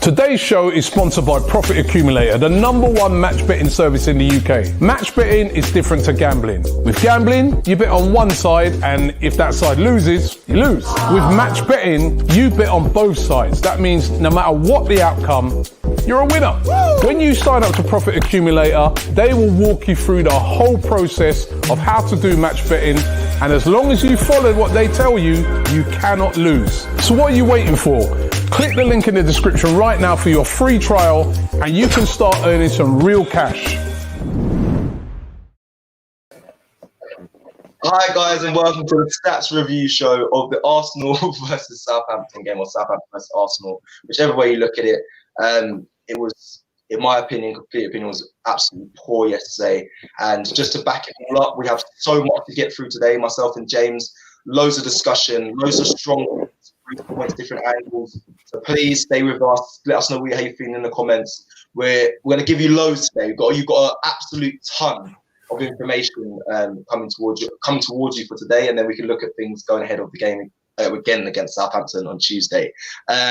Today's show is sponsored by Profit Accumulator, the #1 match betting service in the UK. Match betting is different to gambling. With gambling, you bet on one side, and if that side loses, you lose. With match betting, you bet on both sides. That means no matter what the outcome, you're a winner. When you sign up to Profit Accumulator, they will walk you through the whole process of how to do match betting, and as long as you follow what they tell you, you cannot lose. So what are you waiting for? Click the link in the description right now for your free trial, and you can start earning some real cash. Hi guys, and welcome to the stats review show of the Arsenal versus Southampton game, or Southampton versus Arsenal, whichever way you look at it. It was, in my opinion, complete opinion, was absolutely poor yesterday. And just to back it all up, we have so much to get through today, myself and James. Loads of discussion, loads of strong points, different angles. So please stay with us. Let us know how you're feeling in the comments. We're going to give you loads today. You've got an absolute ton of information coming towards you for today, and then we can look at things going ahead of the game again against Southampton on Tuesday.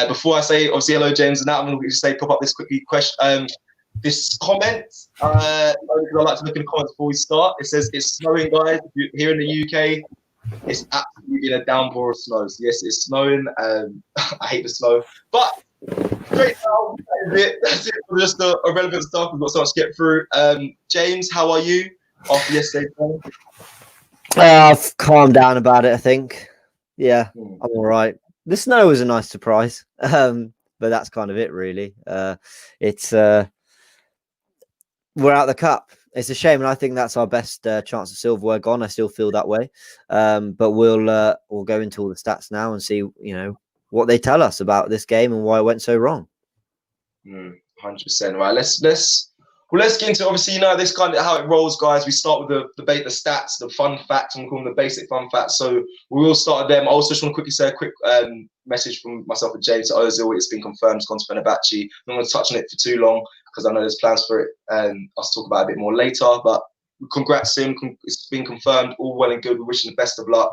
Before I say obviously hello James and that, I'm going to say pop up this quickly question. This comment, I like to look in the comments before we start. It says it's snowing, guys. Here in the UK, it's absolutely been a downpour of snow. So yes, it's snowing. I hate the snow, but straight now, that's it for just the irrelevant stuff. We've got so much to get through. James, how are you after yesterday's game? I've calmed down about it, I think. Yeah, I'm all right. The snow was a nice surprise, but that's kind of it, really. It's we're out the cup. It's a shame, and I think that's our best chance of silverware gone. I still feel that way, but we'll go into all the stats now and see, what they tell us about this game and why it went so wrong. 100%. Right, let's get into, obviously, this kind of how it rolls, guys. We start with the debate, the stats, the fun facts, and we call them the basic fun facts. So we will start with them. I also just want to quickly say a quick message from myself and James to Ozil. It's been confirmed. It's gone to Fenerbahce. I'm not going to touch on it for too long because I know there's plans for it, and I'll talk about it a bit more later. But congrats to him. It's been confirmed. All well and good. We wish him the best of luck.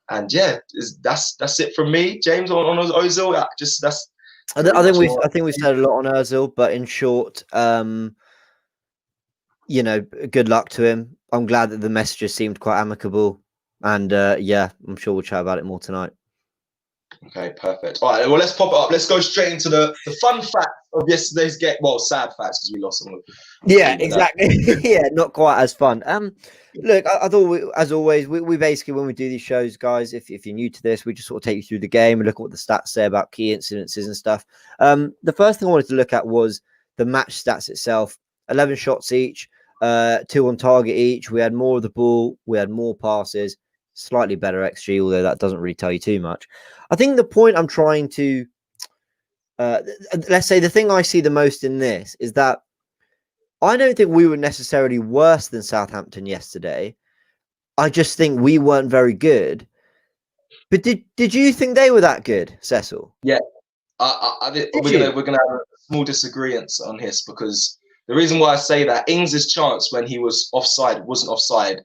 And yeah, that's it from me, James, on Ozil. I think we've said a lot on Ozil, but in short, good luck to him. I'm glad that the messages seemed quite amicable, and I'm sure we'll chat about it more tonight. Okay, perfect. All right, well, let's pop it up. Let's go straight into the fun fact of yesterday's game. Well, sad facts because we lost some of them. Yeah, exactly. Yeah, not quite as fun. Look, I thought, as always, we basically, when we do these shows, guys, if you're new to this, we just sort of take you through the game and look at what the stats say about key incidences and stuff. The first thing I wanted to look at was the match stats itself. 11 shots each, 2 on target each. We had more of the ball. We had more passes. Slightly better XG, although that doesn't really tell you too much. I think the point I'm trying to, let's say the thing I see the most in this is that I don't think we were necessarily worse than Southampton yesterday. I just think we weren't very good. But did you think they were that good, Cecil? Yeah, we're gonna have a small disagreement on this, because the reason why I say that, Ings' chance when he was offside wasn't offside.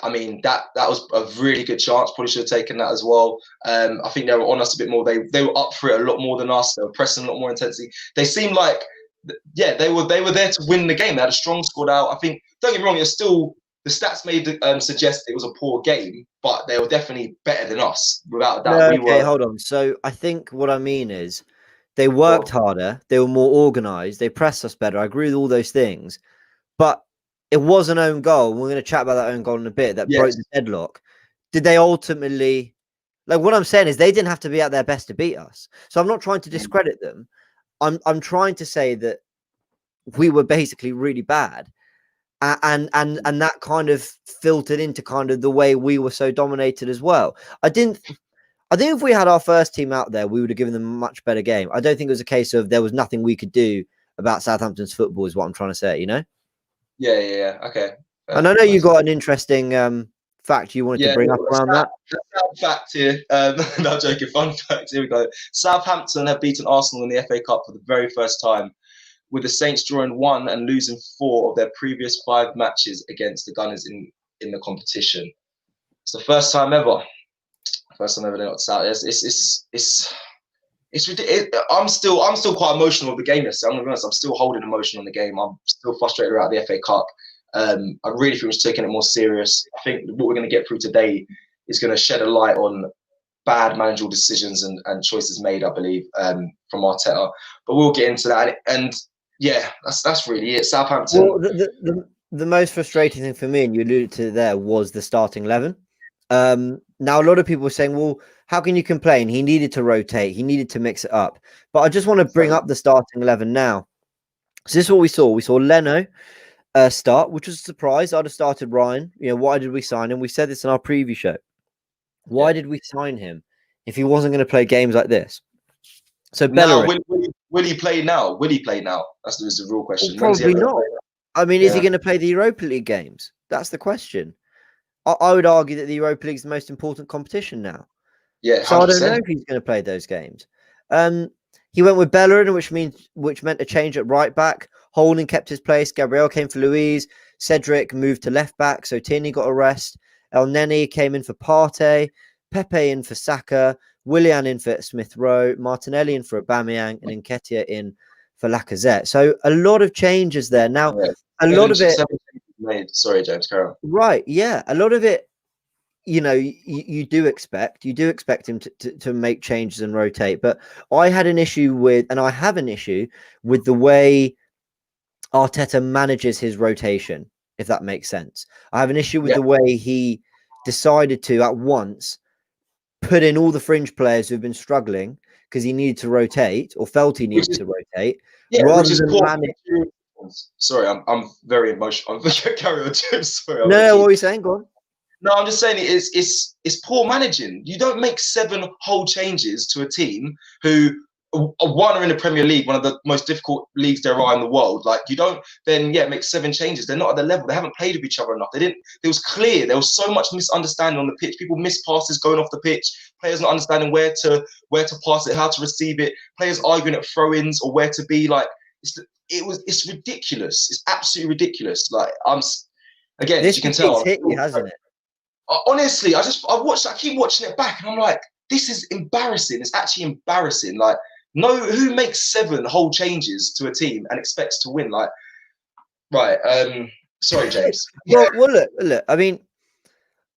I mean, that was a really good chance. Probably should have taken that as well. I think they were on us a bit more. They were up for it a lot more than us. They were pressing a lot more intensity. They seemed like, they were there to win the game. They had a strong squad out. I think, don't get me wrong, it's still, the stats may suggest it was a poor game, but they were definitely better than us, without a doubt. Hold on. So I think what I mean is they worked harder. They were more organised. They pressed us better. I agree with all those things, but it was an own goal. We're going to chat about that own goal in a bit. That broke the deadlock. Did they ultimately, what I'm saying is they didn't have to be at their best to beat us. So I'm not trying to discredit them. I'm trying to say that we were basically really bad. And that kind of filtered into kind of the way we were so dominated as well. I think if we had our first team out there, we would have given them a much better game. I don't think it was a case of there was nothing we could do about Southampton's football, is what I'm trying to say, Yeah. Okay. And I know you got an interesting fact you wanted to bring up around that. Fact here. No joking. Fun fact. Here we go. Southampton have beaten Arsenal in the FA Cup for the very first time, with the Saints drawing 1 and losing 4 of their previous 5 matches against the Gunners in the competition. It's the first time ever. First time ever they got South. It's I'm still quite emotional with the game yesterday. I'm gonna be honest. I'm still holding emotion on the game. I'm still frustrated about the FA Cup. I really think we're taking it more serious. I think what we're going to get through today is going to shed a light on bad managerial decisions and choices made, I believe, from Arteta. But we'll get into that. And yeah, that's really it. Southampton. Well, the most frustrating thing for me, and you alluded to there, was the starting 11. Now, a lot of people were saying, well, how can you complain? He needed to rotate. He needed to mix it up. But I just want to bring up the starting 11 now. So this is what we saw. We saw Leno start, which was a surprise. I'd have started Ryan. Why did we sign him? We said this in our preview show. Why did we sign him if he wasn't going to play games like this? So Bellerin. Will he play now? Will he play now? That's the real question. Well, probably not. I mean, is he going to play the Europa League games? That's the question. I would argue that the Europa League is the most important competition now. Yeah, 100%. So I don't know if he's going to play those games. He went with Bellerin, which meant a change at right back. Holding kept his place. Gabriel came for Luiz. Cedric moved to left back, so Tierney got a rest. El Neni came in for Partey. Pepe in for Saka. Willian in for Smith Rowe. Martinelli in for Aubameyang, and Nketiah in for Lacazette. So a lot of changes there. Now, a lot of it made. Sorry, James, carry on. Right, yeah. A lot of it, you do expect him to make changes and rotate. But I had an issue with, and I have an issue with the way Arteta manages his rotation, if that makes sense. I have an issue with the way he decided to at once put in all the fringe players who've been struggling because he needed to rotate or felt he needed to rotate. Yeah, rather than manage. Sorry, I'm very emotional. Carry on, James. Sorry. No, what are you saying? Go on. No, I'm just saying it's poor managing. You don't make 7 whole changes to a team who one are in the Premier League, one of the most difficult leagues there are in the world. Like, you don't then make 7 changes. They're not at the level. They haven't played with each other enough. It was clear there was so much misunderstanding on the pitch. People miss passes going off the pitch. Players not understanding where to pass it, how to receive it. Players arguing at throw-ins or where to be. Like, it's ridiculous. It's absolutely ridiculous. Like, again, as you can tell, hit you, hasn't it? Honestly, I keep watching it back, and I'm like, this is embarrassing. It's actually embarrassing. Like, who makes 7 whole changes to a team and expects to win? Like, right. Sorry, James. well, look. I mean,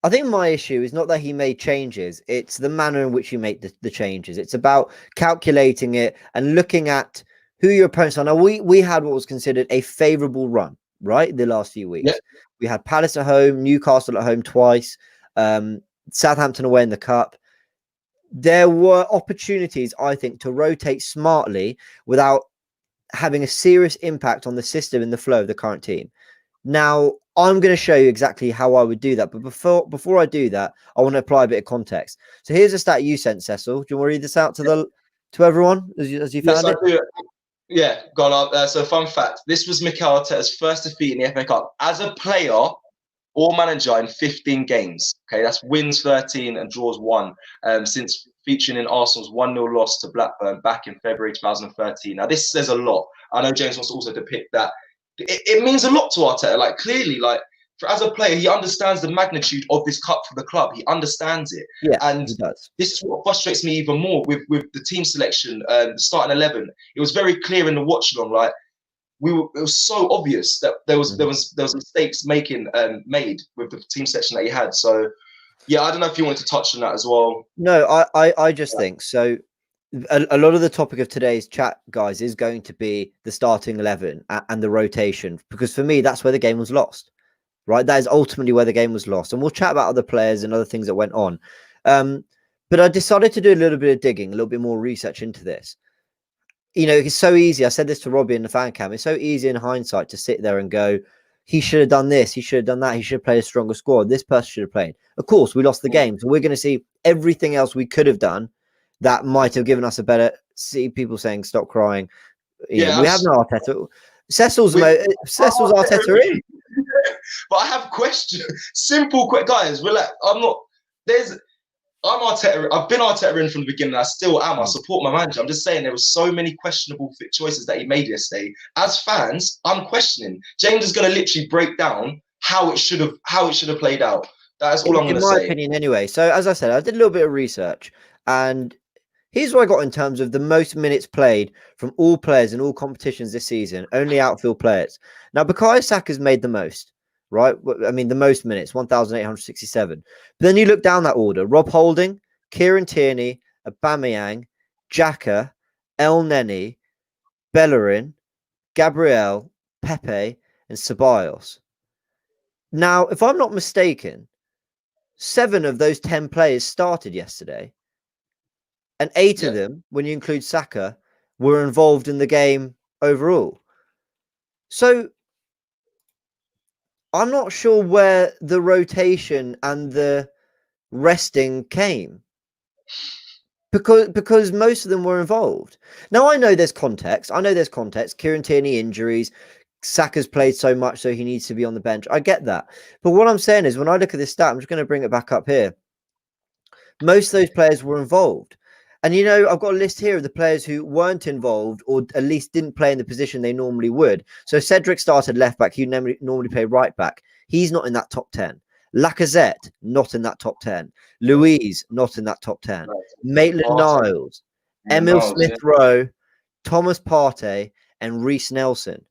I think my issue is not that he made changes. It's the manner in which he made the changes. It's about calculating it and looking at who your opponents are. Now, we had what was considered a favourable run, right? The last few weeks. Yep. We had Palace at home, Newcastle at home twice, Southampton away in the Cup. There were opportunities, I think, to rotate smartly without having a serious impact on the system and the flow of the current team. Now, I'm going to show you exactly how I would do that. But before I do that, I want to apply a bit of context. So here's a stat you sent, Cecil. Do you want to read this out to everyone as you found it? I do. Yeah, gone up. So, fun fact: this was Mikel Arteta's first defeat in the FA Cup as a player or manager in 15 games. Okay, that's wins 13 and draws 1 since featuring in Arsenal's 1-0 loss to Blackburn back in February 2013. Now, this says a lot. I know James wants to also depict that. It means a lot to Arteta. Like, clearly, as a player, he understands the magnitude of this cup for the club. He understands it. Yeah, and he does. This is what frustrates me even more with the team selection, the starting 11. It was very clear in the watch along. Like, it was so obvious that there was mistakes made with the team selection that he had. So, yeah, I don't know if you wanted to touch on that as well. No, I just think so. A lot of the topic of today's chat, guys, is going to be the starting 11 and the rotation, because for me, that's where the game was lost, right? That is ultimately where the game was lost. And we'll chat about other players and other things that went on. But I decided to do a little bit of digging, a little bit more research into this. It's so easy. I said this to Robbie in the fan cam. It's so easy in hindsight to sit there and go, he should have done this. He should have done that. He should have played a stronger squad. This person should have played. Of course, we lost the game. So we're going to see everything else we could have done that might have given us a better. See people saying, stop crying. We have no Arteta. Cecil's Arteta in. But I have questions. Simple, quick guys. Relax. I'm Arteta. I've been Arteta in from the beginning. I still am. I support my manager. I'm just saying there were so many questionable choices that he made yesterday. As fans, I'm questioning. James is going to literally break down how it should have played out. That's all I'm going to say. In my opinion, anyway. So as I said, I did a little bit of research, and Here's what I got in terms of the most minutes played from all players in all competitions this season, only outfield players. Now, Bukayo Saka's made the most, right? I mean, the most minutes, 1,867. But then you look down that order: Rob Holding, Kieran Tierney, Aubameyang, Xhaka, El Neni, Bellerin, Gabriel, Pepe, and Ceballos. Now, if I'm not mistaken, 7 of those 10 players started yesterday. And 8 of them, when you include Saka, were involved in the game overall. So I'm not sure where the rotation and the resting came. Because most of them were involved. Now, I know there's context. Kieran Tierney injuries. Saka's played so much, so he needs to be on the bench. I get that. But what I'm saying is, when I look at this stat, I'm just going to bring it back up here. Most of those players were involved. And, you know, I've got a list here of the players who weren't involved or at least didn't play in the position they normally would. So Cedric started left back. He normally played right back. He's not in that top 10. Lacazette, not in that top 10. Louise, not in that top 10. Maitland-Niles, Emil Smith-Rowe, Thomas Partey, and Reece Nelson.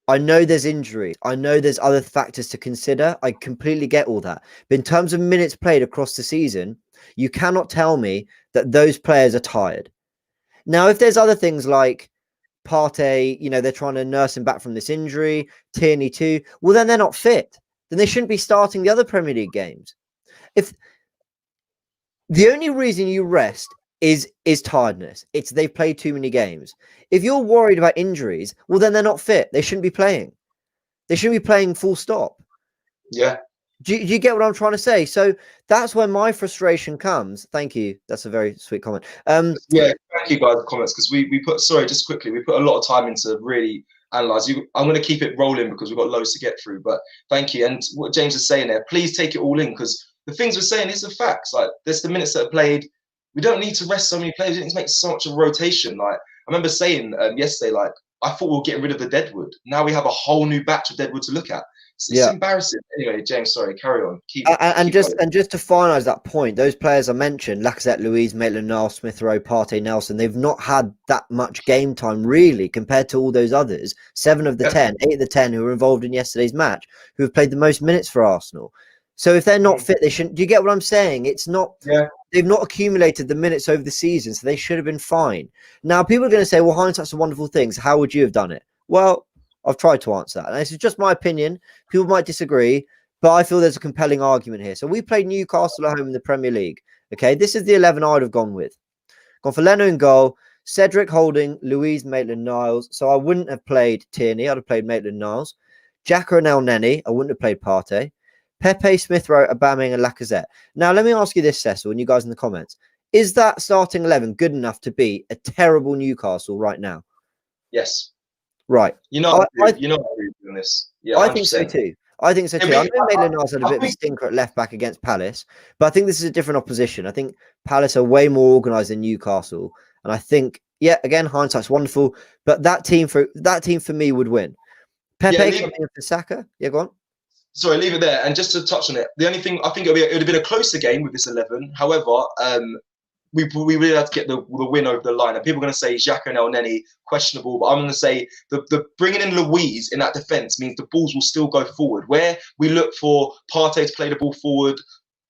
I know there's injuries. I know there's other factors to consider. I completely get all that. But in terms of minutes played across the season, you cannot tell me that those players are tired. Now, if there's other things like Partey, you know, they're trying to nurse him back from this injury, Tierney too, well, then they're not fit. Then they shouldn't be starting the other Premier League games. If the only reason you rest is tiredness, it's they've played too many games. If you're worried about injuries, well, then they're not fit. They shouldn't be playing. They shouldn't be playing full stop. Yeah. Do you get what I'm trying to say? So that's where my frustration comes. Thank you. That's a very sweet comment. Yeah, thank you guys for the comments, because we put, sorry, just quickly, we put a lot of time into really analyze. I'm going to keep it rolling because we've got loads to get through, but thank you. And what James is saying there, please take it all in, because the things we're saying is the facts. Like, there's the minutes that are played. We don't need to rest so many players. We need to make so much of a rotation. Like, I remember saying yesterday, like, I thought we were getting rid of the Deadwood. Now we have a whole new batch of Deadwood to look at. It's embarrassing. Anyway, James, sorry, carry on. Keep just going. just to finalise that point, those players I mentioned, Lacazette, Louise, Maitland-Niles, Smith-Rowe, Partey, Nelson, they've not had that much game time really compared to all those others. 7 of the 10, 8 of the 10 who were involved in yesterday's match, who have played the most minutes for Arsenal. So if they're not fit, they shouldn't. Do you get what I'm saying? It's not. They've not accumulated the minutes over the season, so they should have been fine. Now, people are going to say, well, hindsight's a wonderful thing. So how would you have done it? Well, I've tried to answer that. And this is just my opinion. People might disagree, but I feel there's a compelling argument here. So we played Newcastle at home in the Premier League. Okay, this is the 11 I'd have gone with. Gone for Leno in goal, Cedric Holding, Louise, Maitland-Niles. So I wouldn't have played Tierney. I'd have played Maitland-Niles. Xhaka and El Neni. I wouldn't have played Partey. Pepe, Smith-Rowe, Aubameyang, and Lacazette. Now, let me ask you this, Cecil, and you guys in the comments. Is that starting 11 good enough to beat a terrible Newcastle right now? Yes. Right. I agree on this. Yeah, I think so too. I know Maitland-Niles had a bit of a stinker at left back against Palace, but I think this is a different opposition. I think Palace are way more organised than Newcastle, and I think, again, hindsight's wonderful, but that team for me would win. Pepe coming in for Saka. Yeah, go on. Sorry, leave it there. And just to touch on it, the only thing I think it would have been a closer game with this 11. However, we really had to get the win over the line. And people are going to say Xhaka and El Neni questionable, but I'm going to say the bringing in Louise in that defence means the balls will still go forward. Where we look for Partey to play the ball forward,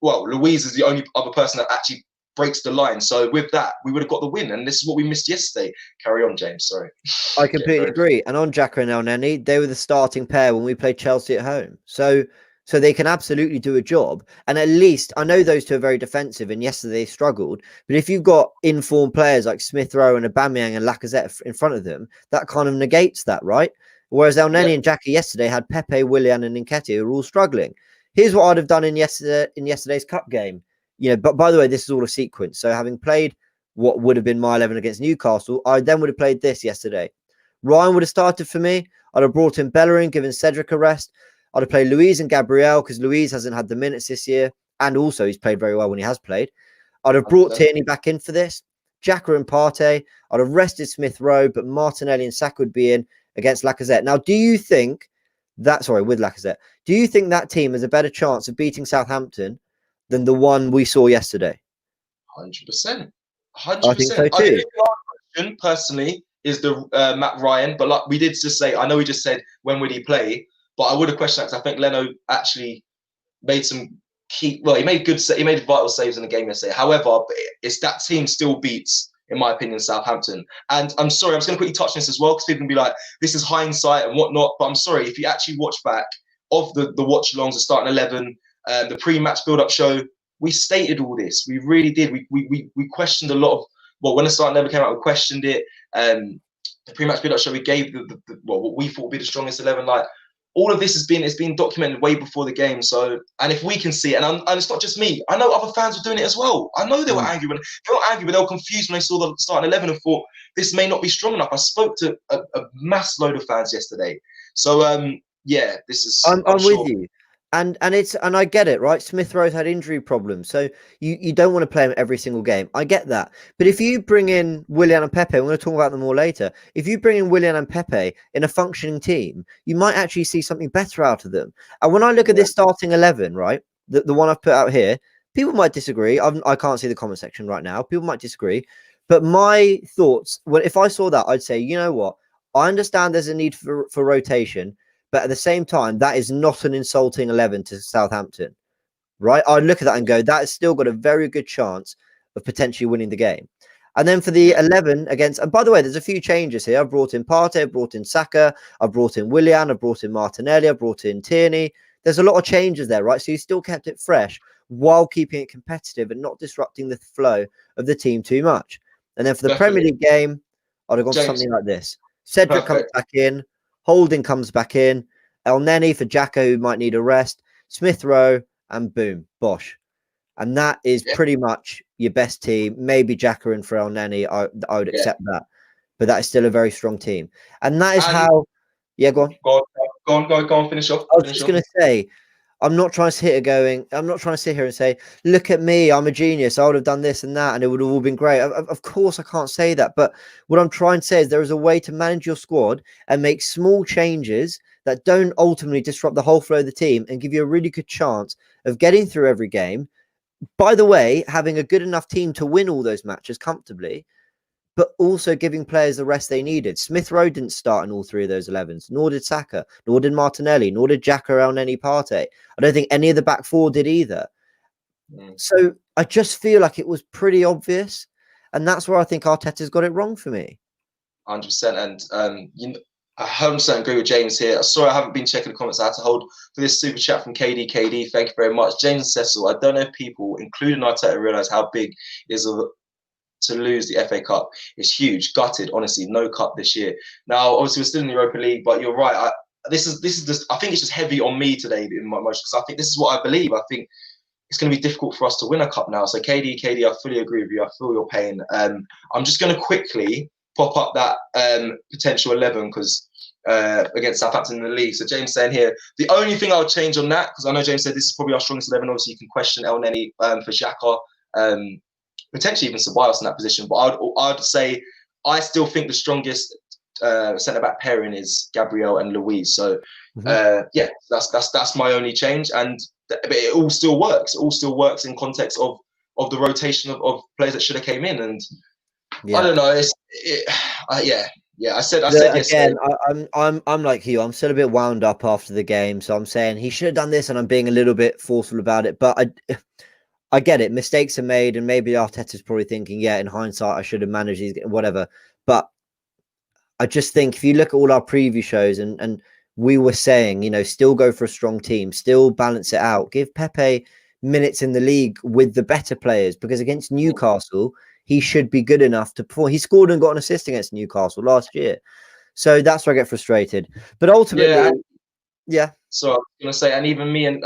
well, Louise is the only other person that actually breaks the line. So with that, we would have got the win. And this is what we missed yesterday. Carry on, James. Sorry. I completely agree. And on Xhaka and El Neni, they were the starting pair when we played Chelsea at home. So they can absolutely do a job. And at least, I know those two are very defensive, and yesterday they struggled. But if you've got informed players like Smith-Rowe and Aubameyang and Lacazette in front of them, that kind of negates that, right? Whereas El Neni and Xhaka yesterday had Pepe, Willian, and Nketiah who were all struggling. Here's what I'd have done in yesterday's cup game. You know, but by the way, this is all a sequence. So having played what would have been my 11 against Newcastle, I then would have played this yesterday. Ryan would have started for me. I'd have brought in Bellerin, given Cedric a rest. I'd have played Louise and Gabriel because Louise hasn't had the minutes this year. And also he's played very well when he has played. I'd have brought Tierney back in for this. Xhaka and Partey. I'd have rested Smith-Rowe, but Martinelli and Saka would be in against Lacazette. Now, do you think with Lacazette, do you think that team has a better chance of beating Southampton than the one we saw yesterday? 100%. I think so 100%. I too. think our question personally is the Matt Ryan, but like we did just say, I know we just said when would he play, but I would have questioned that because I think Leno actually made some key. Well, he made vital saves in the game yesterday. However, it's that team still beats, in my opinion, Southampton. And I'm sorry, I'm just going to quickly touch on this as well because people can be like, this is hindsight and whatnot. But I'm sorry, if you actually watch back of the watch-alongs, the starting 11, the pre-match build-up show, we stated all this. We really did. We questioned a lot of. Well, when the starting 11 came out, we questioned it. The pre-match build-up show, we gave what we thought would be the strongest 11. Like all of this has been documented way before the game. So, and if we can see it, and it's not just me. I know other fans were doing it as well. I know they were angry they were angry, but they were confused when they saw the starting 11 and thought this may not be strong enough. I spoke to a mass load of fans yesterday. So, yeah, this is. I'm with you. And I get it, right? Smith Rowe's had injury problems, so you don't want to play him every single game. I get that, but if you bring in Willian and Pepe, we're going to talk about them more later. If you bring in Willian and Pepe in a functioning team, you might actually see something better out of them. And when I look at this starting 11, right, the one I've put out here, people might disagree. I can't see the comment section right now. People might disagree, but my thoughts, well, if I saw that, I'd say, you know what? I understand there's a need for rotation. But at the same time, that is not an insulting 11 to Southampton, right? I'd look at that and go, that has still got a very good chance of potentially winning the game. And then for the 11 against, and by the way, there's a few changes here. I've brought in Partey, I've brought in Saka, I've brought in Willian, I've brought in Martinelli, I've brought in Tierney. There's a lot of changes there, right? So you still kept it fresh while keeping it competitive and not disrupting the flow of the team too much. And then for the Premier League game, I'd have gone something like this. Cedric comes back in. Holding comes back in. El Neni for Xhaka, who might need a rest. Smith Rowe, and boom, bosh. And that is pretty much your best team. Maybe Xhaka in for El Neni. I would accept that. But that is still a very strong team. And that is how... Yeah, go on. Go on, finish off. I was just going to say, I'm not trying to sit here and say, look at me, I'm a genius. I would have done this and that, and it would have all been great. Of course, I can't say that. But what I'm trying to say is there is a way to manage your squad and make small changes that don't ultimately disrupt the whole flow of the team and give you a really good chance of getting through every game. By the way, having a good enough team to win all those matches comfortably, but also giving players the rest they needed. Smith Rowe didn't start in all three of those 11s, nor did Saka, nor did Martinelli, nor did Xhaka or any Partey. I don't think any of the back four did either. So I just feel like it was pretty obvious. And that's where I think Arteta's got it wrong for me. 100%. And I 100% agree with James here. Sorry, I haven't been checking the comments. I had to hold for this super chat from KD. KD, thank you very much. James and Cecil, I don't know if people, including Arteta, realise how big it is to lose the FA Cup. It's huge. Gutted, honestly. No cup this year. Now, obviously, we're still in the Europa League, but you're right. This is just. I think it's just heavy on me today in my emotions because I think this is what I believe. I think it's going to be difficult for us to win a cup now. So, KD, I fully agree with you. I feel your pain. I'm just going to quickly pop up that potential 11 because against Southampton in the league. So, James saying here, the only thing I would change on that, because I know James said this is probably our strongest 11. Obviously, you can question El Neni for Xhaka. Potentially even Ceballos in that position, but I'd say I still think the strongest centre back pairing is Gabriel and Luiz. So yeah, that's my only change, and but it all still works. It all still works in context of the rotation of players that should have came in, and I don't know. I said again. I'm like you. I'm still a bit wound up after the game, so I'm saying he should have done this, and I'm being a little bit forceful about it, but I get it. Mistakes are made, and maybe Arteta's probably thinking, yeah, in hindsight, I should have managed these, whatever. But I just think if you look at all our preview shows and we were saying, still go for a strong team, still balance it out, give Pepe minutes in the league with the better players, because against Newcastle, he should be good enough to perform. He scored and got an assist against Newcastle last year. So that's where I get frustrated. But ultimately, yeah. So I was going to say, and even me and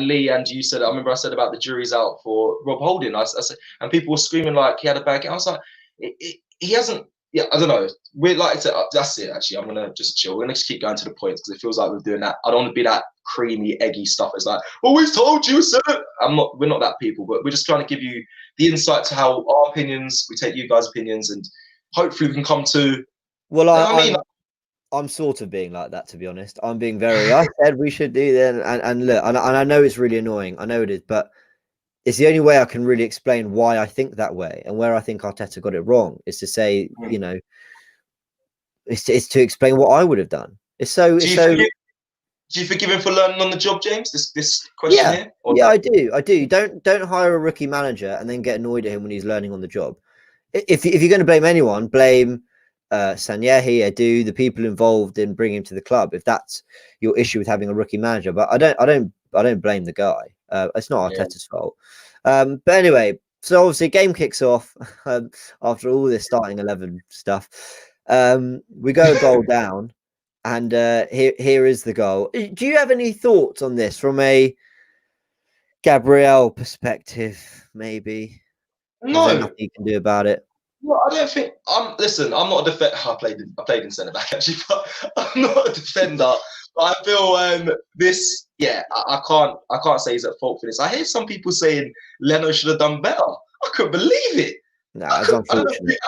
Lee and you said, I remember I said about the jury's out for Rob Holding. I said, and people were screaming like he had a bad game. I was like, he hasn't. Yeah, I don't know. We're like to. That's it. Actually, I'm gonna just chill. We're gonna just keep going to the points because it feels like we're doing that. I don't want to be that creamy, eggy stuff. It's like, always told you, sir. We're not that people, but we're just trying to give you the insight to how our opinions. We take you guys' opinions, and hopefully we can come to. Well, I'm sort of being like that, to be honest. I'm being very. I said we should do that, and look, and I know it's really annoying. I know it is, but it's the only way I can really explain why I think that way and where I think Arteta got it wrong is to say, you know, it's to explain what I would have done. Do you forgive him for learning on the job, James? This question here? Or Yeah, I do. Don't hire a rookie manager and then get annoyed at him when he's learning on the job. If you're going to blame anyone, blame Sanyehi, Edu, the people involved in bringing him to the club. If that's your issue with having a rookie manager, but I don't blame the guy. It's not Arteta's fault. But anyway, so obviously game kicks off after all this starting 11 stuff. We go a goal down, and here is the goal. Do you have any thoughts on this from a Gabriel perspective? Maybe. no. Is there nothing you can do about it? Well, I don't think. Listen, I'm not a defender. I played in centre back actually, but I'm not a defender. But I feel this. Yeah, I can't say he's at fault for this. I hear some people saying Leno should have done better. I couldn't believe it. No, it's unfortunate.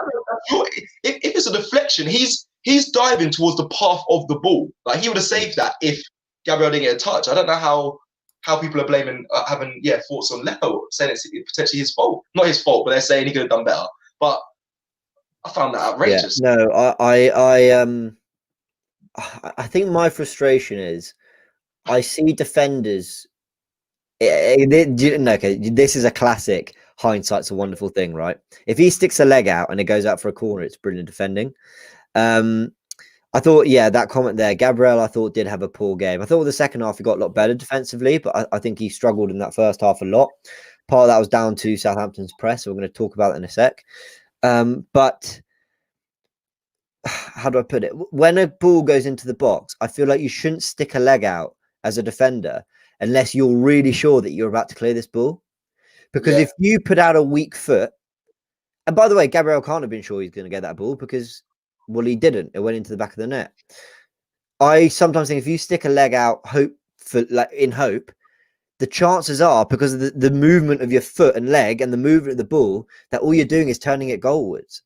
If it's a deflection, he's diving towards the path of the ball. Like he would have saved that if Gabriel didn't get a touch. I don't know how people are blaming having thoughts on Leno, saying it's potentially his fault. Not his fault, but they're saying he could have done better. But I found that outrageous. Yeah, no, I think my frustration is I see defenders. Okay, this is a classic. Hindsight's a wonderful thing, right? If he sticks a leg out and it goes out for a corner, it's brilliant defending. I thought, that comment there, Gabriel, I thought did have a poor game. I thought the second half he got a lot better defensively, but I think he struggled in that first half a lot. Part of that was down to Southampton's press. So we're going to talk about that in a sec. But how do I put it? When a ball goes into the box, I feel like you shouldn't stick a leg out as a defender unless you're really sure that you're about to clear this ball. Because if you put out a weak foot, and by the way, Gabriel can't have been sure he's going to get that ball because, well, he didn't. It went into the back of the net. I sometimes think if you stick a leg out, in hope, the chances are, because of the movement of your foot and leg and the movement of the ball, that all you're doing is turning it goalwards.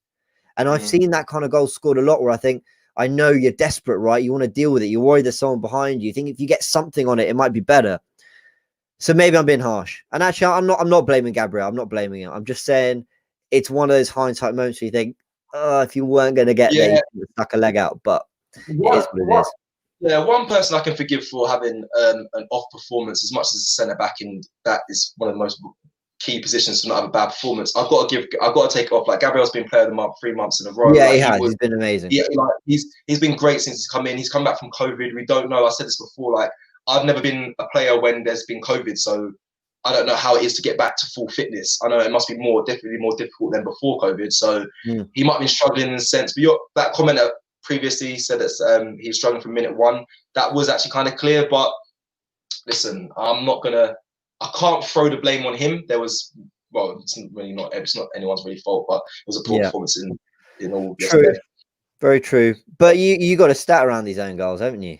And I've seen that kind of goal scored a lot where I think, I know you're desperate, right? You want to deal with it. You're worried there's someone behind you. You think if you get something on it, it might be better. So maybe I'm being harsh. And actually, I'm not blaming Gabriel. I'm not blaming him. I'm just saying it's one of those hindsight moments where you think, if you weren't going to get there, you could have stuck a leg out. But it is what it is. Yeah, one person I can forgive for having an off performance as much as a centre back, and that is one of the most key positions to not have a bad performance. I've got to take it off. Like Gabriel's been player of the month 3 months in a row. Yeah, like, he has. He's been amazing. Yeah, like he's been great since he's come in. He's come back from COVID. We don't know. I said this before. Like I've never been a player when there's been COVID, so I don't know how it is to get back to full fitness. I know it must be definitely more difficult than before COVID. So he might be struggling in a sense. But that comment that previously said that he was struggling from minute one, that was actually kind of clear. But listen, I can't throw the blame on him. There was, it's not anyone's really fault, but it was a poor performance in all. True. Yesterday. Very true. But you got a stat around these own goals, haven't you?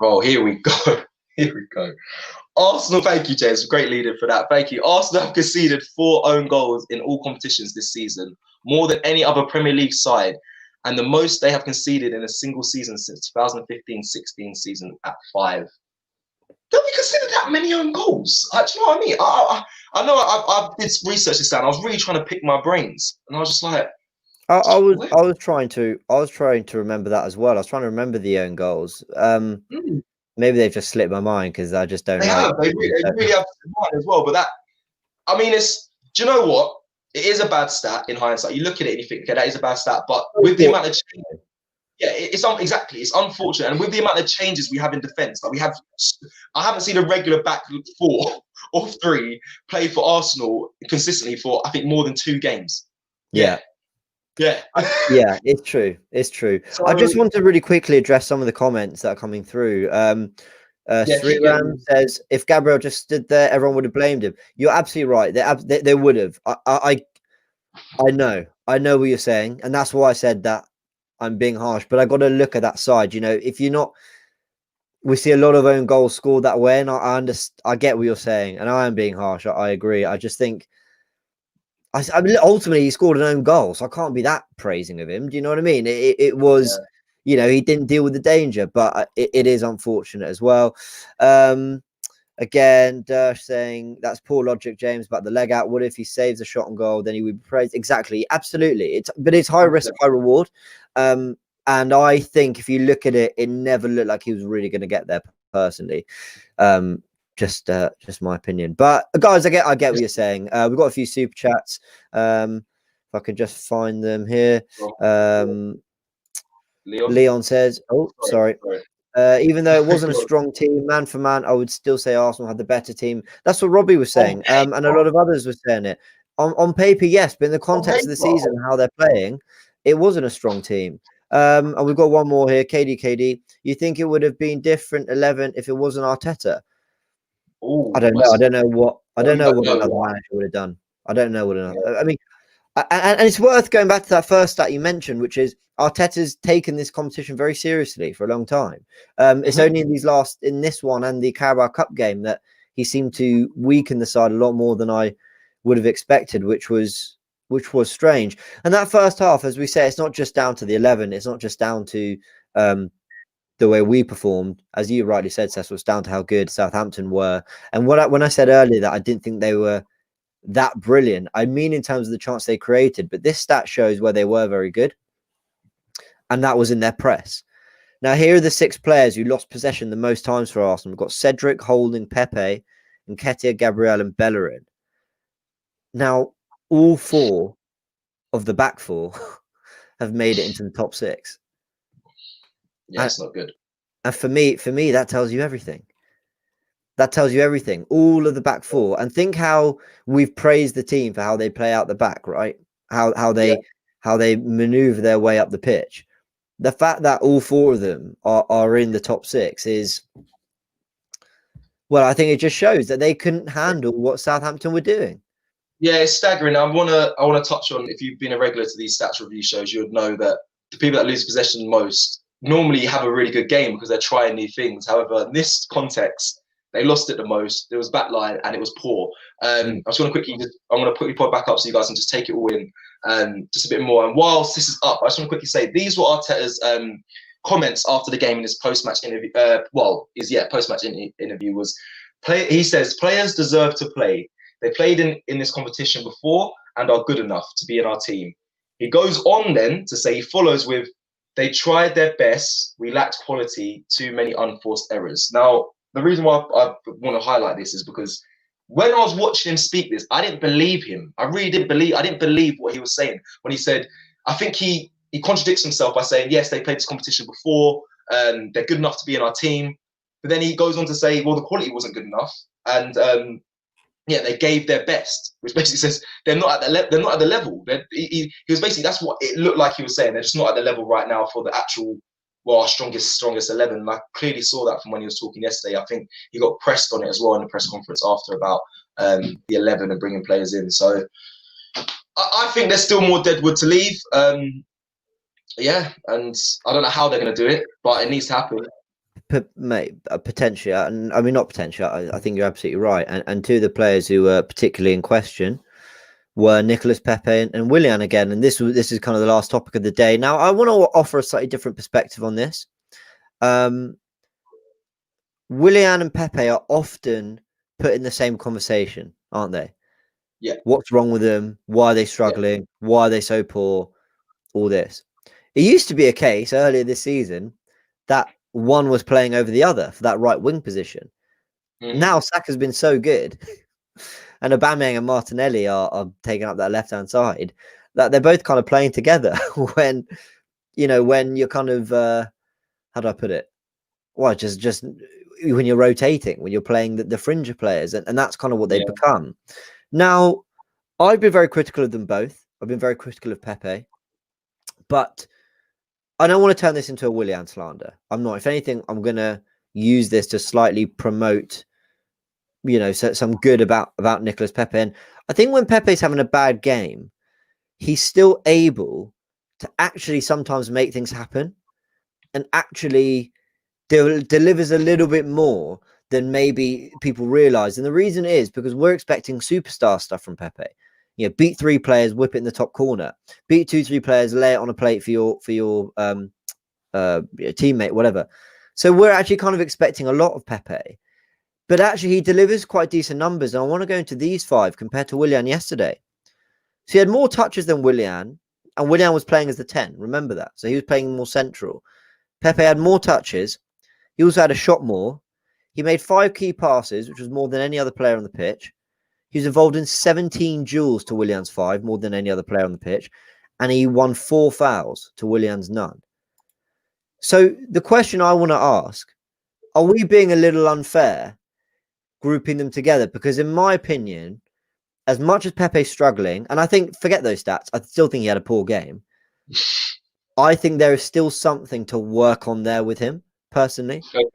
Oh, here we go. Here we go. Arsenal, thank you, James. Great leader for that. Thank you. Arsenal have conceded 4 own goals in all competitions this season, more than any other Premier League side, and the most they have conceded in a single season since 2015-16 season at 5. Don't we consider that many own goals? Do you know what I mean? I know I did research this down. I was really trying to pick my brains, and I was just like, I was trying to remember that as well. I was trying to remember the own goals. Maybe they've just slipped my mind because I just don't know. They really have mind as well. But that, I mean, do you know what? It is a bad stat in hindsight. You look at it and you think, okay, that is a bad stat. But with the amount of changes, it's unfortunate. And with the amount of changes we have in defence, like I haven't seen a regular back 4 or 3 play for Arsenal consistently for I think more than 2 games. Yeah, it's true. It's true. So, I just want to really quickly address some of the comments that are coming through. Sriram says, if Gabriel just stood there, everyone would have blamed him. You're absolutely right. They would have. I know what you're saying. And that's why I said that I'm being harsh. But I got to look at that side. You know, if you're not, we see a lot of own goals scored that way. And I understand, I get what you're saying. And I am being harsh. I agree. I just think, I mean, ultimately, he scored an own goal, so I can't be that praising of him. Do you know what I mean? It was, he didn't deal with the danger, but it is unfortunate as well. Again, Dersh saying that's poor logic, James, about the leg out. What if he saves a shot on goal? Then he would be praised. Exactly, absolutely. But it's high risk, high reward. And I think if you look at it, it never looked like he was really going to get there personally. Just my opinion. But guys, I get what you're saying. We've got a few super chats. If I can just find them here. Leon says, "Oh, sorry. Even though it wasn't a strong team, man for man, I would still say Arsenal had the better team." That's what Robbie was saying, and a lot of others were saying it. On paper, yes, but in the context of the season, how they're playing, it wasn't a strong team. And we've got one more here, KD. You think it would have been different 11 if it wasn't Arteta? Ooh, I don't know. I don't know what another manager would have done. I don't know what another. I mean, and it's worth going back to that first stat you mentioned, which is Arteta's taken this competition very seriously for a long time. It's only in this one and the Carabao Cup game that he seemed to weaken the side a lot more than I would have expected, which was strange. And that first half, as we say, it's not just down to the 11. It's not just down to the way we performed, as you rightly said, Cecil. It's down to how good Southampton were. And when I said earlier that I didn't think they were that brilliant, I mean in terms of the chance they created, but this stat shows where they were very good, and that was in their press. Now here are the 6 players who lost possession the most times for Arsenal. We've got Cedric, Holding, Pepe, Nketiah, Gabriel and Bellerin. Now all 4 of the back 4 have made it into the top 6. Yeah, it's not good. And for me that tells you everything. That tells you everything. All of the back 4, and think how we've praised the team for how they play out the back, right? How they maneuver their way up the pitch. The fact that all 4 of them are in the top 6 is, well, I think it just shows that they couldn't handle what Southampton were doing. Yeah, it's staggering. I wanna touch on, if you've been a regular to these stats review shows, you would know that the people that lose possession most normally have a really good game because they're trying new things. However, in this context, they lost it the most. There was backline and it was poor. I just want to I'm going to put your point back up so you guys can just take it all in just a bit more. And whilst this is up, I just want to quickly say these were Arteta's comments after the game in his post-match interview. Post-match interview was, he says, players deserve to play. They played in this competition before and are good enough to be in our team. He goes on then to say, he follows with, they tried their best. We lacked quality, too many unforced errors. Now, the reason why I want to highlight this is because when I was watching him speak this, I didn't believe him. I didn't believe what he was saying when he said, I think he contradicts himself by saying, yes, they played this competition before, they're good enough to be in our team. But then he goes on to say, well, the quality wasn't good enough. And they gave their best, which basically says they're not at the level. He was basically, that's what it looked like he was saying. They're just not at the level right now for the actual, our strongest 11. And I clearly saw that from when he was talking yesterday. I think he got pressed on it as well in the press conference after about the 11 and bringing players in. So I think there's still more deadwood to leave. And I don't know how they're going to do it, but it needs to happen. Potentially, and I mean not potentially. I think you're absolutely right. And 2 of the players who were particularly in question were Nicolas Pepe and Willian again. And this is kind of the last topic of the day. Now, I want to offer a slightly different perspective on this. Willian and Pepe are often put in the same conversation, aren't they? Yeah. What's wrong with them? Why are they struggling? Yeah. Why are they so poor? All this. It used to be a case earlier this season that one was playing over the other for that right wing position. Now Saka's been so good, and Aubameyang and Martinelli are taking up that left hand side, that they're both kind of playing together. when you're kind of how do I put it? Well, just when you're rotating, when you're playing the fringe players, and that's kind of what they've become. Now, I've been very critical of them both. I've been very critical of Pepe, but I don't want to turn this into a Willian slander. I'm not. If anything, I'm going to use this to slightly promote, some good about Nicolas Pepe. And I think when Pepe's having a bad game, he's still able to actually sometimes make things happen and actually delivers a little bit more than maybe people realize. And the reason is because we're expecting superstar stuff from Pepe. Beat 3 players, whip it in the top corner. Beat 2-3 players, lay it on a plate for your teammate, whatever. So we're actually kind of expecting a lot of Pepe. But actually, he delivers quite decent numbers. And I want to go into these 5 compared to Willian yesterday. So he had more touches than Willian, and Willian was playing as the 10. Remember that. So he was playing more central. Pepe had more touches. He also had a shot more. He made 5 key passes, which was more than any other player on the pitch. He was involved in 17 duels to Willian's 5, more than any other player on the pitch. And he won 4 fouls to Willian's none. So the question I want to ask, are we being a little unfair grouping them together? Because in my opinion, as much as Pepe's struggling, and I think, forget those stats, I still think he had a poor game. I think there is still something to work on there with him, personally. Okay.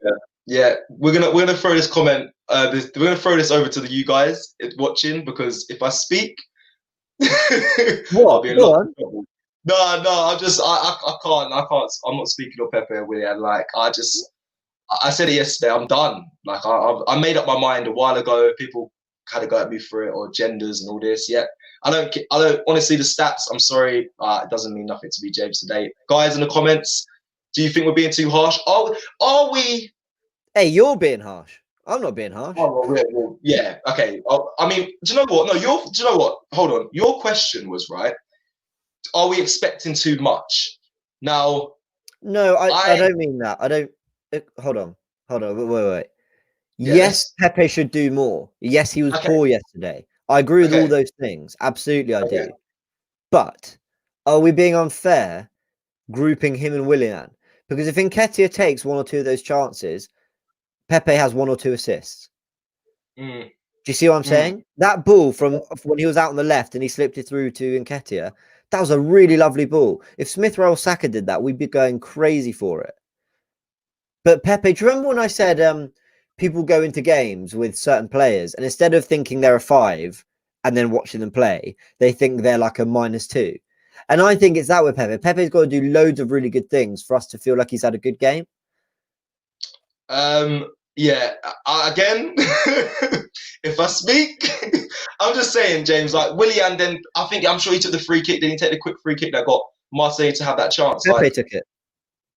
Yeah, we're gonna throw this comment. We're gonna throw this over to you guys watching, because if I speak, I'll be a lot of trouble. No, I can't. I'm not speaking of Pepe or Willian. Like, I said it yesterday. I'm done. Like, I made up my mind a while ago. People had to go at me for it, or genders and all this. Yeah, I don't honestly, the stats, I'm sorry, it doesn't mean nothing to me, James, today. Guys in the comments, do you think we're being too harsh? Are we? Hey, you're being harsh. I'm not being harsh. Oh, well, yeah, okay. I mean, do you know what? No, do you know what? Hold on. Your question was, right, are we expecting too much? Now, no, I don't mean that. I don't. Hold on. Wait. Yes, Pepe should do more. Yes, he was poor yesterday. I agree with all those things. Absolutely, I do. But are we being unfair grouping him and Willian? Because if Nketiah takes 1 or 2 of those chances, Pepe has 1 or 2 assists. Do you see what I'm saying? That ball from when he was out on the left and he slipped it through to Nketiah, that was a really lovely ball. If Smith Rowe or Saka did that, we'd be going crazy for it. But Pepe, do you remember when I said people go into games with certain players and instead of thinking they're a 5 and then watching them play, they think they're like a -2? And I think it's that with Pepe. Pepe's got to do loads of really good things for us to feel like he's had a good game. Yeah, again, if I speak, I'm just saying, James, like Willian, then I'm sure he took the free kick. Didn't he take the quick free kick that got Marseille to have that chance? Pepe took it.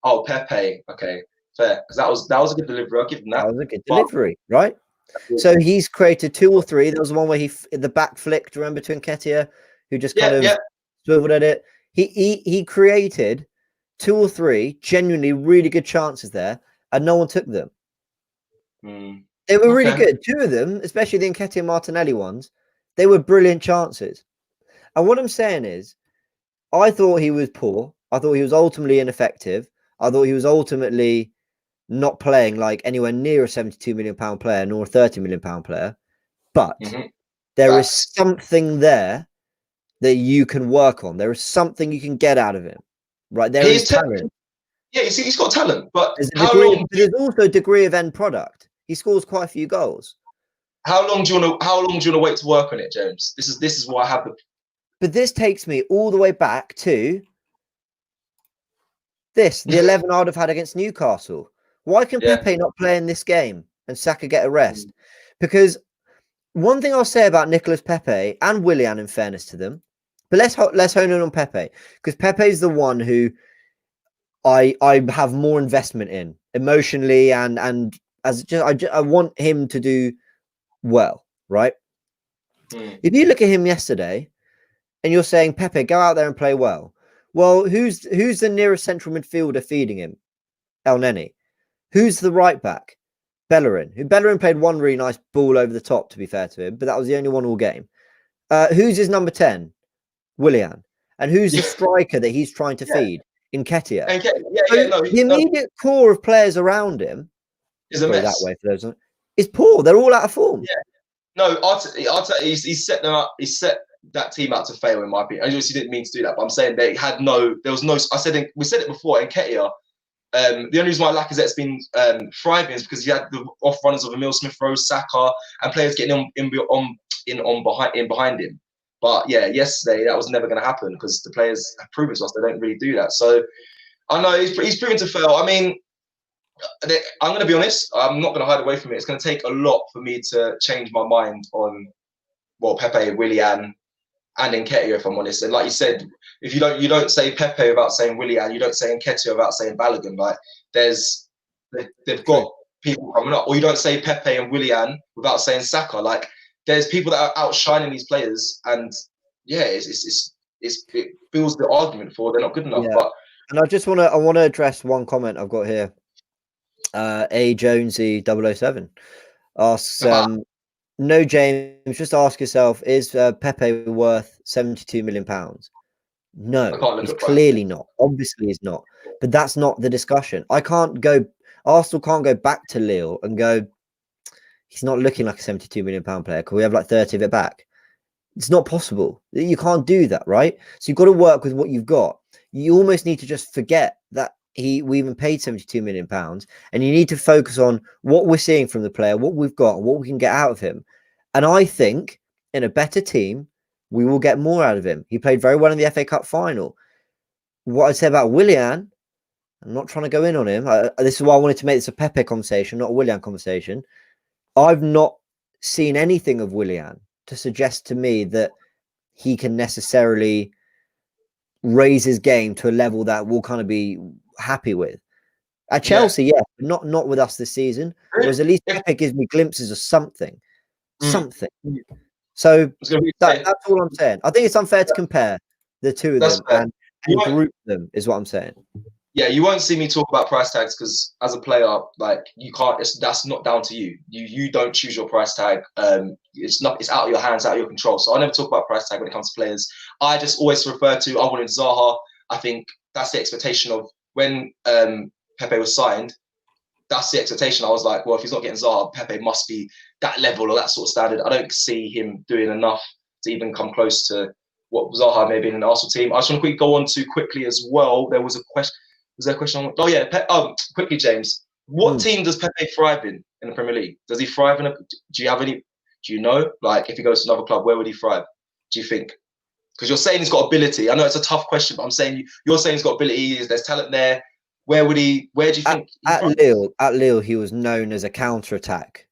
Oh, Pepe. Okay, fair. Because that was a good delivery. I'll give him that. That was a good delivery, right? So he's created 2 or 3. There was one where the back flicked, remember, to Nketiah, who just kind of swiveled at it. He created 2 or 3 genuinely really good chances there, and no one took them. They were really good. 2 of them, especially the Nketiah Martinelli ones, they were brilliant chances. And what I'm saying is, I thought he was poor. I thought he was ultimately ineffective. I thought he was ultimately not playing like anywhere near a £72 million player nor a £30 million player. But there is something there that you can work on. There is something you can get out of him. Right? There is talent. Yeah, you see, he's got talent, but there's also a degree of end product. He scores quite a few goals. How long do you want to wait to work on it, James? This is why I have the. But this takes me all the way back to the 11 I'd have had against Newcastle. Why can Pepe not play in this game and Saka get a rest? Because one thing I'll say about Nicolas Pepe and Willian, in fairness to them, but let's hone in on Pepe, because Pepe is the one who I have more investment in emotionally and I want him to do well, right? If you look at him yesterday and you're saying, Pepe, go out there and play well. Well, who's the nearest central midfielder feeding him? El Neni. Who's the right back? Bellerin. Bellerin played 1 really nice ball over the top, to be fair to him, but that was the only one all game. Who's his number 10? Willian. And who's the striker that he's trying to feed? Nketiah. The immediate core of players around him is a mess. That way for those is poor. They're all out of form. Yeah. No, Arteta, he's set them up. He set that team out to fail, in my opinion. I obviously didn't mean to do that, but I'm saying there was no. We said it before. Nketiah. The only reason why Lacazette's been thriving is because he had the off runners of Emile Smith Rowe, Saka, and players getting behind him. But yeah, yesterday that was never going to happen because the players have proven to us they don't really do that. So I know he's proven to fail. I mean, I'm going to be honest. I'm not going to hide away from it. It's going to take a lot for me to change my mind on Pepe, Willian, and Nketiah, if I'm honest. And like you said, if you don't say Pepe without saying Willian, you don't say Nketiah without saying Balogun. Like they've got people coming up, or you don't say Pepe and Willian without saying Saka. Like there's people that are outshining these players, and yeah, it builds the argument for they're not good enough. Yeah. But And I want to address one comment I've got here. A Jonesy 007 asks, no, James, just ask yourself, is Pepe worth £72 million? No, he's clearly not. Obviously, he's not. But that's not the discussion. Arsenal can't go back to Lille and go, he's not looking like a £72 million player. Can we have like 30 of it back? It's not possible. You can't do that, right? So you've got to work with what you've got. You almost need to just forget that we even paid £72 million, and you need to focus on what we're seeing from the player, what we've got, and what we can get out of him. And I think in a better team, we will get more out of him. He played very well in the FA Cup final. What I'd say about Willian, I'm not trying to go in on him. This is why I wanted to make this a Pepe conversation, not a Willian conversation. I've not seen anything of Willian to suggest to me that he can necessarily raise his game to a level that we'll kind of be happy with. At Chelsea, yeah, but not with us this season. Whereas at least Pepe gives me glimpses of something. Something. So that's all I'm saying. I think it's unfair to compare the two of them and group them, is what I'm saying. Yeah, you won't see me talk about price tags because as a player, like you can't. That's not down to you. You don't choose your price tag. It's out of your hands, out of your control. So I never talk about price tag when it comes to players. I just always refer to I wanted Zaha. I think that's the expectation of when Pepe was signed. That's the expectation. I was like, well, if he's not getting Zaha, Pepe must be that level or that sort of standard. I don't see him doing enough to even come close to what Zaha may have been in the Arsenal team. I just want to go on to quickly as well. There was a question. Was there a question? Oh yeah. Quickly, James. What team does Pepe thrive in the Premier League? Does he thrive in do you have any? Do you know? Like, if he goes to another club, where would he thrive? Do you think? Because you're saying he's got ability. I know it's a tough question, but I'm saying you're saying he's got ability. There's talent there. Where do you think? At Lille, he was known as a counter-attack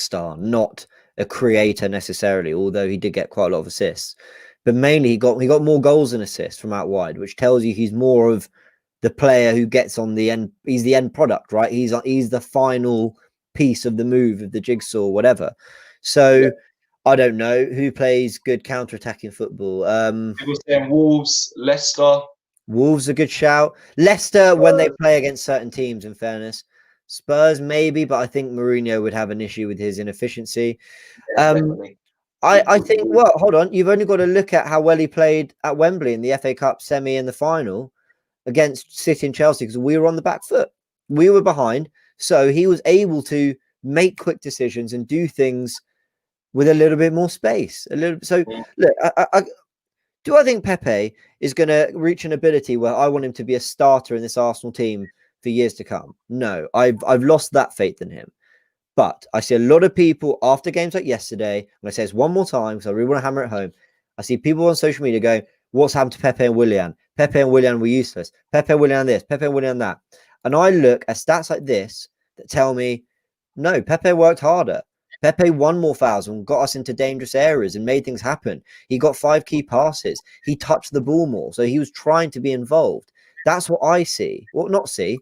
star, not a creator necessarily. Although he did get quite a lot of assists, but mainly he got more goals than assists from out wide, which tells you he's more of the player who gets on the end. He's the end product, right? He's the final piece of the move of the jigsaw, whatever. So I don't know who plays good counter-attacking football. People saying Wolves, Leicester. Wolves a good shout. Leicester when they play against certain teams, in fairness. Spurs maybe, but I think Mourinho would have an issue with his inefficiency. I think, well, hold on. You've only got to look at how well he played at Wembley in the FA Cup semi and the final against City and Chelsea, because we were on the back foot. We were behind. So he was able to make quick decisions and do things with a little bit more space. So look, do I think Pepe is going to reach an ability where I want him to be a starter in this Arsenal team for years to come? No, I've lost that faith in him. But I see a lot of people after games like yesterday, I'm going to say this one more time because I really want to hammer it home. I see people on social media going, what's happened to Pepe and Willian? Pepe and Willian were useless. Pepe and Willian this, Pepe and Willian that. And I look at stats like this that tell me, no, Pepe worked harder. Pepe won more fouls and got us into dangerous areas and made things happen. He got 5 key passes. He touched the ball more. So he was trying to be involved. That's what I see. Well, not see.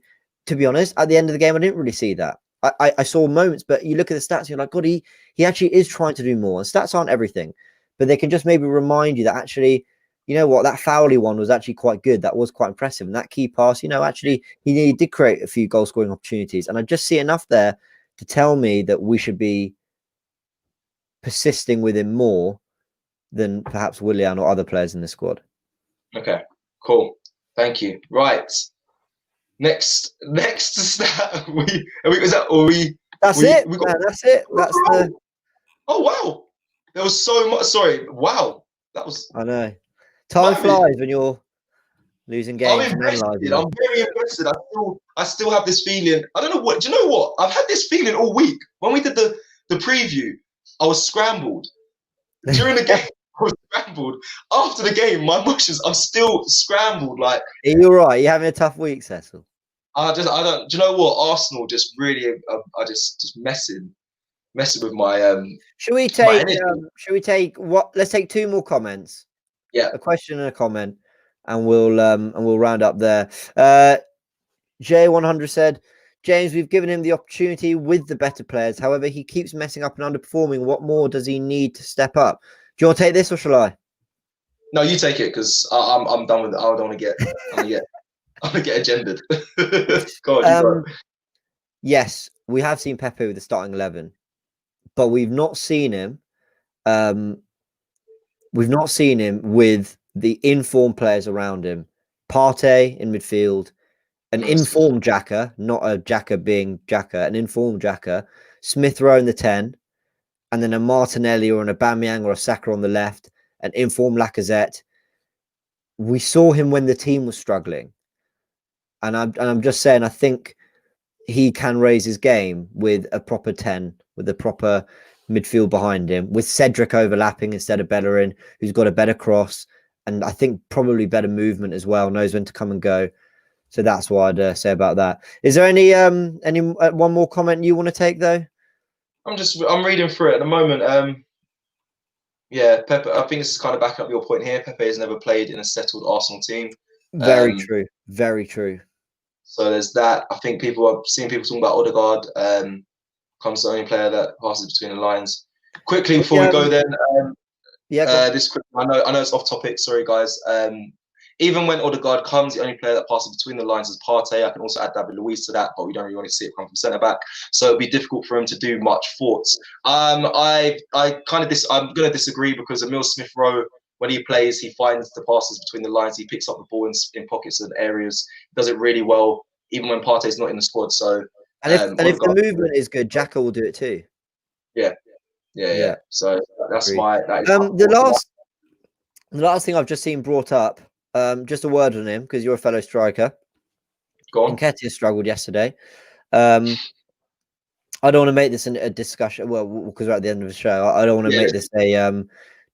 To be honest, at the end of the game, I didn't really see that. I saw moments, but you look at the stats, you're like, God, he actually is trying to do more. And stats aren't everything, but they can just maybe remind you that actually, you know what, that Fowley one was actually quite good. That was quite impressive. And that key pass, actually, he did create a few goal-scoring opportunities. And I just see enough there to tell me that we should be persisting with him more than perhaps Willian or other players in the squad. Okay, cool. Thank you. Right. Next stat. That's it. That's the. Oh wow! There was so much. Sorry. Wow. That was. I know. Time flies when you're losing games. I'm invested. I'm very invested. I still have this feeling. I don't know what. Do you know what? I've had this feeling all week. When we did the preview, I was scrambled. During the game, I was scrambled. After the game, my emotions, I'm still scrambled. Like, are you all right? You're having a tough week, Cecil. I don't. Do you know what? Arsenal just really are just messing with my Should we take what? Let's take 2 more comments. Yeah, a question and a comment, and we'll round up there. J100 said, James, we've given him the opportunity with the better players. However, he keeps messing up and underperforming. What more does he need to step up? Do you want to take this or shall I? No, you take it because I'm done with it. I don't want to get. I'm gonna get agendaed. Go on, you go. Yes, we have seen Pepe with the starting 11, but we've not seen him. We've not seen him with the informed players around him. Partey in midfield, an informed Xhaka, not a Xhaka being Xhaka, an informed Xhaka. Smith Rowe in the 10, and then a Martinelli or an Aubameyang or a Saka on the left, an informed Lacazette. We saw him when the team was struggling, and I'm just saying, I think he can raise his game with a proper 10, with a proper midfield behind him, with Cedric overlapping instead of Bellerin, who's got a better cross, and I think probably better movement as well, knows when to come and go. So that's what I'd say about that. Is there any one more comment you want to take though? I'm reading through it at the moment. Yeah, Pepe. I think this is kind of backing up your point here. Pepe has never played in a settled Arsenal team. Very true. Very true. So there's that. I think I've seen people talking about Odegaard. Comes the only player that passes between the lines. Quickly before we go, then. This quick. I know it's off topic. Sorry, guys. Even when Odegaard comes, the only player that passes between the lines is Partey. I can also add David Luiz to that, but we don't really want to see it come from centre back, so it'll be difficult for him to do much thoughts. I'm going to disagree because Emile Smith Rowe, when he plays, he finds the passes between the lines. He picks up the ball in pockets and areas. Does it really well, even when Partey's not in the squad. So, if the movement is good, Xhaka will do it too. Yeah. So that's why. The last thing I've just seen brought up. Just a word on him because you're a fellow striker. Go on. Nketiah struggled yesterday. I don't want to make this a discussion. Well, because we're at the end of the show, I don't want to make this a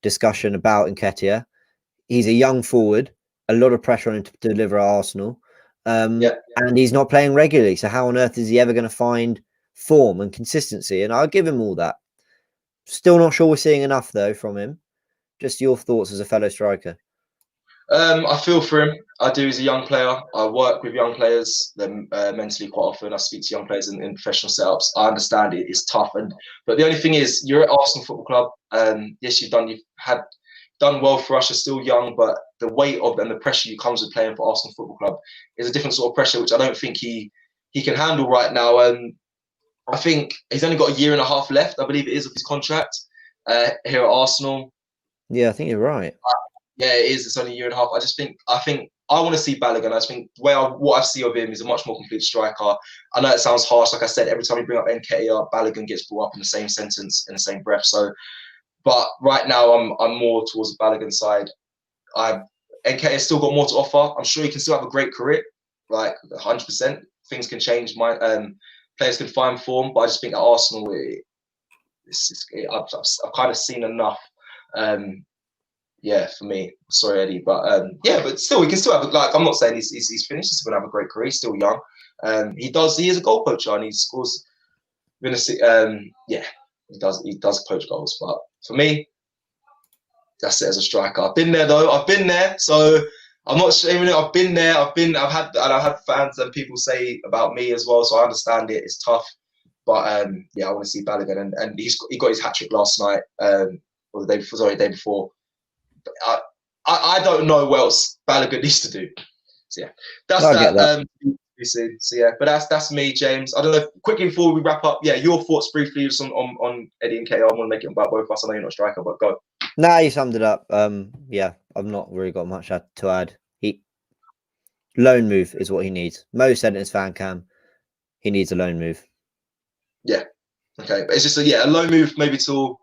discussion about Nketiah. He's a young forward, a lot of pressure on him to deliver at Arsenal, and he's not playing regularly. So how on earth is he ever going to find form and consistency? And I'll give him all that. Still not sure we're seeing enough though from him. Just your thoughts as a fellow striker. I feel for him. I do as a young player. I work with young players mentally quite often. I speak to young players in professional setups. I understand it's tough, but the only thing is, you're at Arsenal Football Club. Yes, you've done well for us. You're still young, but the weight of and the pressure that comes with playing for Arsenal Football Club is a different sort of pressure, which I don't think he can handle right now. I think he's only got a year and a half left, I believe it is, of his contract here at Arsenal. Yeah, I think you're right. Yeah, it is. It's only a year and a half. I think I want to see Balogun. I just think what I see of him is a much more complete striker. I know it sounds harsh. Like I said, every time you bring up Nketiah, Balogun gets brought up in the same sentence, in the same breath. So, but right now I'm more towards the Balogun side. Nketiah's still got more to offer. I'm sure he can still have a great career, like 100%. Things can change. Players can find form, but I just think at Arsenal, I've kind of seen enough. For me, sorry, Eddie, but still, he can still have. Like, I'm not saying he's finished. He's going to have a great career. He's still young. He is a goal poacher, and he scores. We're going to see. He does poach goals, but for me, that's it as a striker. I've been there though. I've been there, so I'm not shaming it. I've been there. I've had fans and people say about me as well, so I understand it. It's tough, but I want to see Balogun, and he got his hat trick last night, or the day before. I don't know what else Balogun needs to do. So yeah, that's that. But that's me, James. I don't know. Quickly before we wrap up, your thoughts briefly on Eddie and KO. I want to make it about both of us. I know you're not a striker, but go. Nah, you summed it up. I've not really got much to add. Loan move is what he needs. Mo said in his fan cam, he needs a loan move. Yeah. Okay, but it's just a loan move maybe till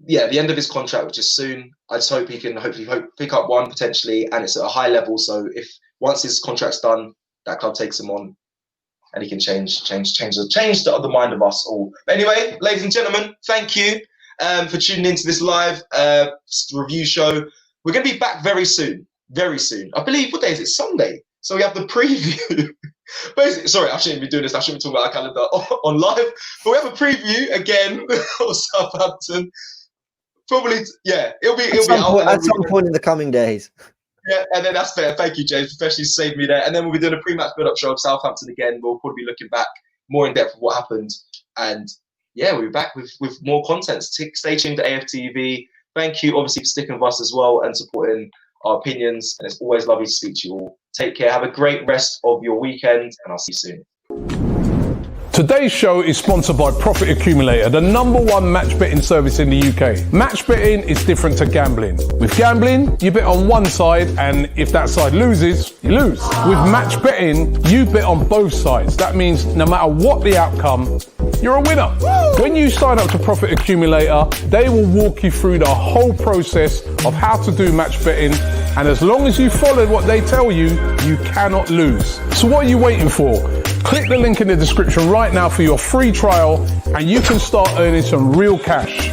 the end of his contract, which is soon. I just hope he can hopefully pick up one potentially, and it's at a high level. So if once his contract's done, that club takes him on, and he can change the mind of us all. But anyway, ladies and gentlemen, thank you for tuning into this live review show. We're going to be back very soon. Very soon. I believe, what day is it? Sunday. So we have the preview. Basically, sorry, I shouldn't be doing this. I shouldn't be talking about our calendar on live. But we have a preview again of Southampton. Probably, it'll be at some point in the coming days. Yeah, and then that's fair. Thank you, James. Especially saved me there. And then we'll be doing a pre-match build-up show of Southampton again. We'll probably be looking back more in depth of what happened. And yeah, we'll be back with more content. Stay tuned to AFTV. Thank you, obviously, for sticking with us as well and supporting our opinions. And it's always lovely to speak to you all. Take care. Have a great rest of your weekend, and I'll see you soon. Today's show is sponsored by Profit Accumulator, the #1 match betting service in the UK. Match betting is different to gambling. With gambling, you bet on one side, and if that side loses, you lose. With match betting, you bet on both sides. That means no matter what the outcome, you're a winner. When you sign up to Profit Accumulator, they will walk you through the whole process of how to do match betting, and as long as you follow what they tell you, you cannot lose. So what are you waiting for? Click the link in the description right now for your free trial, and you can start earning some real cash.